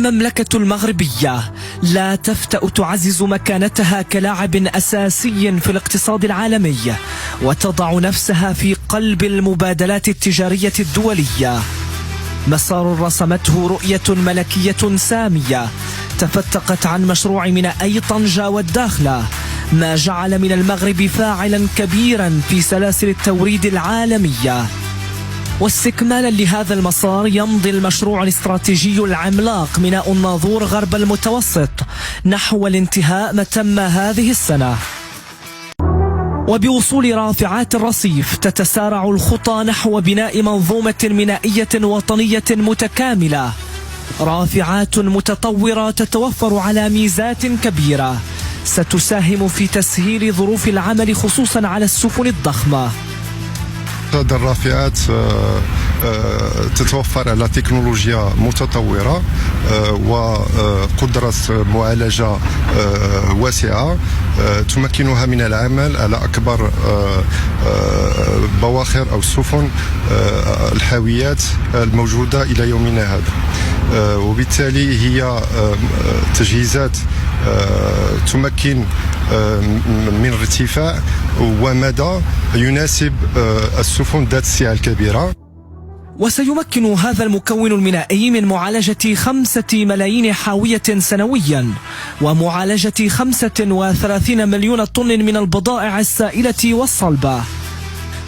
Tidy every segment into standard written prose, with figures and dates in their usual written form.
المملكة المغربية لا تفتأ تعزز مكانتها كلاعب أساسي في الاقتصاد العالمي، وتضع نفسها في قلب المبادلات التجارية الدولية. مسار رسمته رؤية ملكية سامية تفتقت عن مشروع مينائي طنجة والداخلة، ما جعل من المغرب فاعلا كبيرا في سلاسل التوريد العالمية. واستكمالا لهذا المسار يمضي المشروع الاستراتيجي العملاق ميناء الناظور غرب المتوسط نحو الانتهاء متى هذه السنة. وبوصول رافعات الرصيف تتسارع الخطى نحو بناء منظومة مينائية وطنية متكاملة، رافعات متطورة تتوفر على ميزات كبيرة ستساهم في تسهيل ظروف العمل خصوصا على السفن الضخمة. هذه الرافعات تتوفر على تكنولوجيا متطورة وقدرة معالجة واسعة تمكنها من العمل على أكبر بواخر أو السفن الحاويات الموجودة إلى يومنا هذا، وبالتالي هي تجهيزات تمكن من ارتفاع ومدى يناسب السفن ذات السعة الكبيرة. وسيمكن هذا المكون المينائي من معالجة 5 ملايين حاوية سنويا ومعالجة 35 مليون طن من البضائع السائلة والصلبة،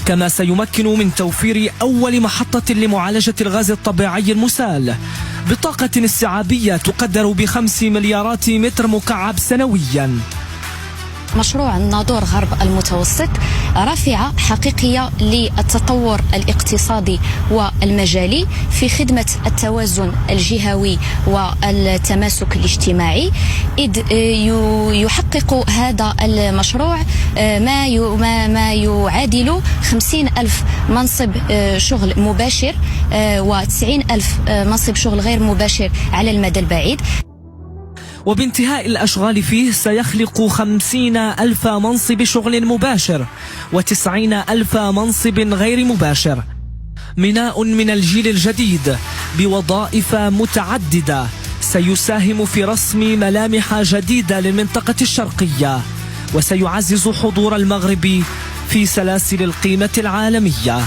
كما سيمكن من توفير أول محطة لمعالجة الغاز الطبيعي المسال بطاقة استيعابية تقدر ب5 مليارات متر مكعب سنويا. مشروع الناظور غرب المتوسط رافعة حقيقية للتطور الاقتصادي والمجالي في خدمة التوازن الجهوي والتماسك الاجتماعي، إذ يحقق هذا المشروع ما يعادل 50,000 منصب شغل مباشر و90,000 منصب شغل غير مباشر على المدى البعيد. وبانتهاء الأشغال فيه سيخلق 50,000 منصب شغل مباشر و90,000 منصب غير مباشر. ميناء من الجيل الجديد بوظائف متعددة سيساهم في رسم ملامح جديدة للمنطقة الشرقية، وسيعزز حضور المغرب في سلاسل القيمة العالمية.